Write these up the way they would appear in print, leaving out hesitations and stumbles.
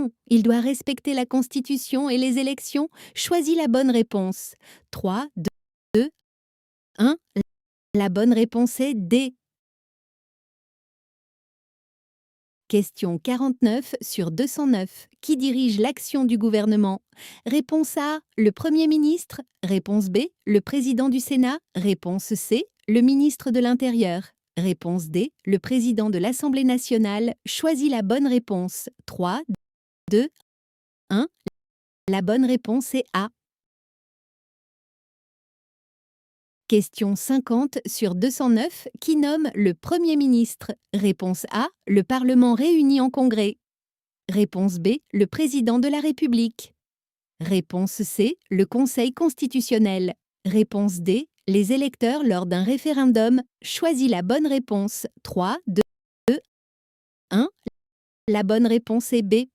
Non, il doit respecter la Constitution et les élections. Choisis la bonne réponse. 3, 2, 1. La bonne réponse est D. Question 49 sur 209. Qui dirige l'action du gouvernement? Réponse A, le Premier ministre. Réponse B, le président du Sénat. Réponse C, le ministre de l'Intérieur. Réponse D, le président de l'Assemblée nationale. Choisis la bonne réponse. 3, 2, 1. La bonne réponse est A. Question 50 sur 209. Qui nomme le Premier ministre? Réponse A, le Parlement réuni en congrès. Réponse B, le président de la République. Réponse C, le Conseil constitutionnel. Réponse D, les électeurs lors d'un référendum. Choisis la bonne réponse. 3, 2, 1. La bonne réponse est B.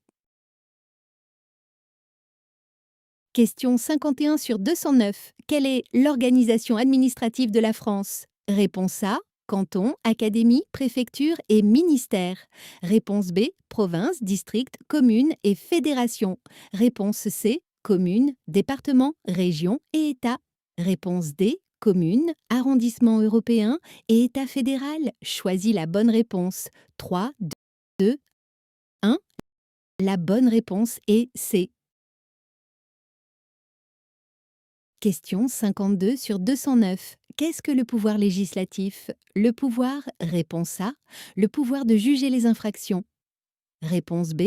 Question 51 sur 209. Quelle est l'organisation administrative de la France? Réponse A, canton, académie, préfecture et ministère. Réponse B, province, district, commune et fédération. Réponse C, commune, département, région et État. Réponse D, commune, arrondissement européen et État fédéral. Choisis la bonne réponse. 3, 2, 1. La bonne réponse est C. Question 52 sur 209. Qu'est-ce que le pouvoir législatif? Le pouvoir, réponse A, le pouvoir de juger les infractions. Réponse B,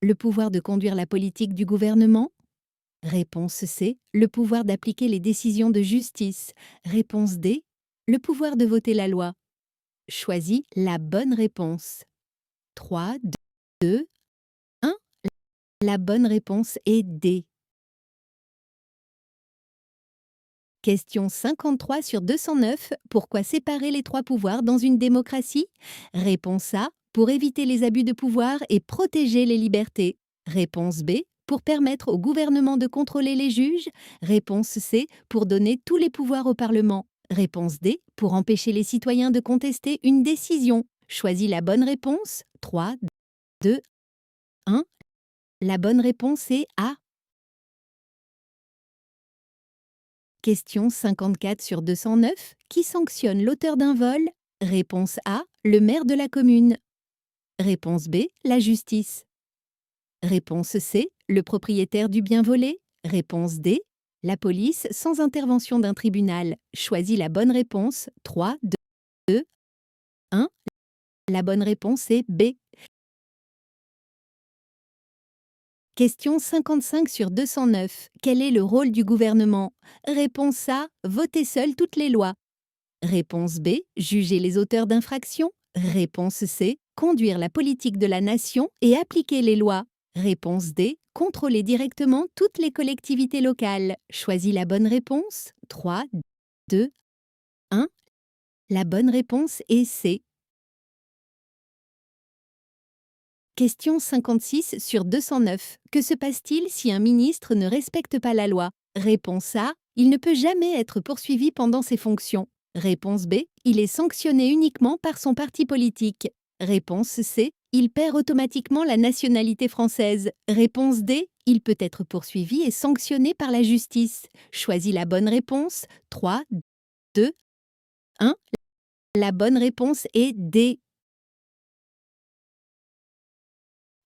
le pouvoir de conduire la politique du gouvernement. Réponse C, le pouvoir d'appliquer les décisions de justice. Réponse D, le pouvoir de voter la loi. Choisis la bonne réponse. 3, 2, 1. La bonne réponse est D. Question 53 sur 209. Pourquoi séparer les trois pouvoirs dans une démocratie? Réponse A, pour éviter les abus de pouvoir et protéger les libertés. Réponse B, pour permettre au gouvernement de contrôler les juges. Réponse C, pour donner tous les pouvoirs au Parlement. Réponse D, pour empêcher les citoyens de contester une décision. Choisis la bonne réponse. 3, 2, 1. La bonne réponse est A. Question 54 sur 209. Qui sanctionne l'auteur d'un vol? Réponse A, le maire de la commune. Réponse B, la justice. Réponse C, le propriétaire du bien volé. Réponse D, la police sans intervention d'un tribunal. Choisis la bonne réponse. 3, 2, 1. La bonne réponse est B. Question 55 sur 209. Quel est le rôle du gouvernement? Réponse A, voter seul toutes les lois. Réponse B, juger les auteurs d'infractions. Réponse C, conduire la politique de la nation et appliquer les lois. Réponse D, contrôler directement toutes les collectivités locales. Choisis la bonne réponse. 3, 2, 1. La bonne réponse est C. Question 56 sur 209. Que se passe-t-il si un ministre ne respecte pas la loi? Réponse A, il ne peut jamais être poursuivi pendant ses fonctions. Réponse B, il est sanctionné uniquement par son parti politique. Réponse C, il perd automatiquement la nationalité française. Réponse D, il peut être poursuivi et sanctionné par la justice. Choisis la bonne réponse. 3, 2, 1. La bonne réponse est D.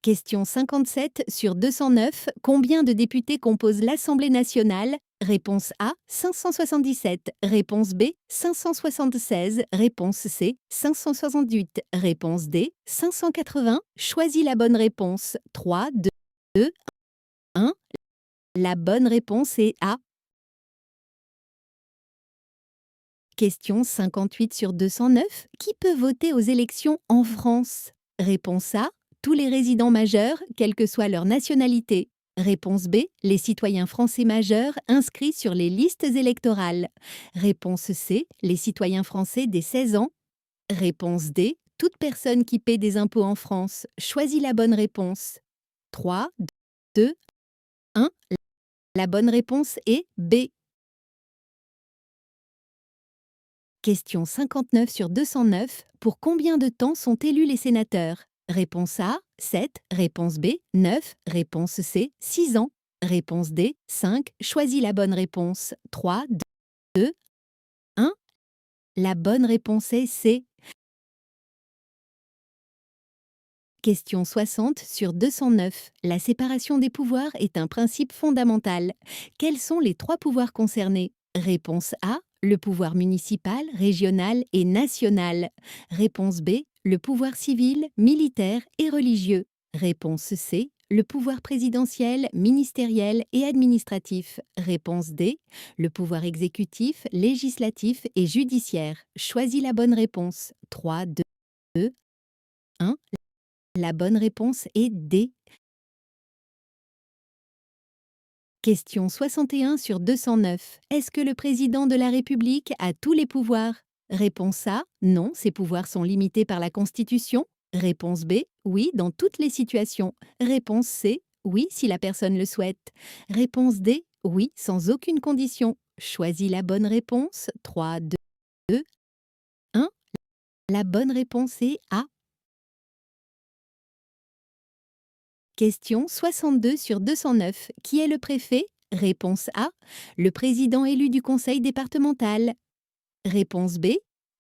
Question 57 sur 209. Combien de députés composent l'Assemblée nationale? Réponse A, 577. Réponse B, 576. Réponse C, 568. Réponse D, 580. Choisis la bonne réponse. 3, 2, 1. La bonne réponse est A. Question 58 sur 209. Qui peut voter aux élections en France? Réponse A, tous les résidents majeurs, quelle que soit leur nationalité. Réponse B, les citoyens français majeurs inscrits sur les listes électorales. Réponse C, les citoyens français dès 16 ans. Réponse D, toute personne qui paie des impôts en France. Choisis la bonne réponse. 3, 2, 1. La bonne réponse est B. Question 59 sur 209. Pour combien de temps sont élus les sénateurs? Réponse A, 7. Réponse B, 9. Réponse C, 6 ans. Réponse D, 5. Choisis la bonne réponse. 3, 2, 1. La bonne réponse est C. Question 60 sur 209. La séparation des pouvoirs est un principe fondamental. Quels sont les 3 pouvoirs concernés? Réponse A, le pouvoir municipal, régional et national. Réponse B, le pouvoir civil, militaire et religieux. Réponse C, le pouvoir présidentiel, ministériel et administratif. Réponse D, le pouvoir exécutif, législatif et judiciaire. Choisis la bonne réponse. 3, 2, 1. La bonne réponse est D. Question 61 sur 209. Est-ce que le président de la République a tous les pouvoirs? Réponse A, non, ses pouvoirs sont limités par la Constitution. Réponse B, oui, dans toutes les situations. Réponse C, oui, si la personne le souhaite. Réponse D, oui, sans aucune condition. Choisis la bonne réponse. 3, 2, 1. La bonne réponse est A. Question 62 sur 209. Qui est le préfet? Réponse A. Le président élu du conseil départemental. Réponse B.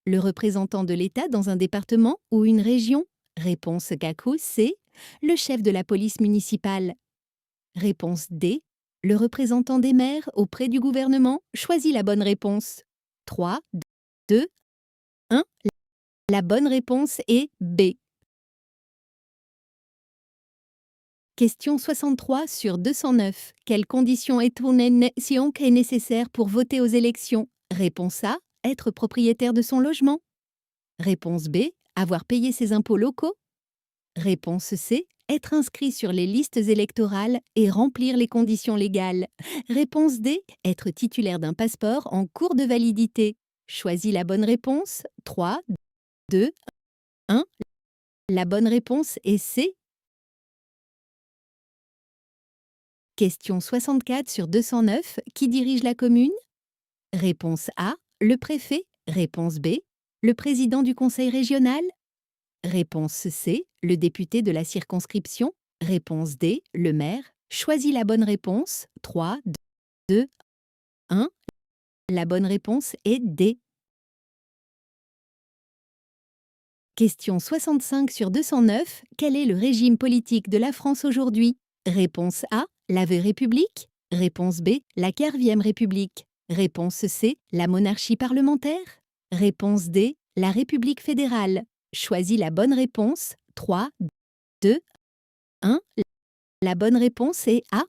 Le représentant de l'État dans un département ou une région. Réponse Gaku C. Le chef de la police municipale. Réponse D. Le représentant des maires auprès du gouvernement. Choisis la bonne réponse. 3, 2, 1. La bonne réponse est B. Question 63 sur 209. Quelle condition est nécessaire pour voter aux élections? Réponse A. Être propriétaire de son logement. Réponse B. Avoir payé ses impôts locaux. Réponse C. Être inscrit sur les listes électorales et remplir les conditions légales. Réponse D. Être titulaire d'un passeport en cours de validité. Choisis la bonne réponse. 3, 2, 1. La bonne réponse est C. Question 64 sur 209. Qui dirige la commune? Réponse A. Le préfet. Réponse B. Le président du conseil régional. Réponse C. Le député de la circonscription. Réponse D. Le maire. Choisis la bonne réponse. 3, 2, 1. La bonne réponse est D. Question 65 sur 209. Quel est le régime politique de la France aujourd'hui? Réponse A. La vraie République. Réponse B. La 4e République. Réponse C. La monarchie parlementaire. Réponse D. La République fédérale. Choisis la bonne réponse. 3, 2, 1. La bonne réponse est A.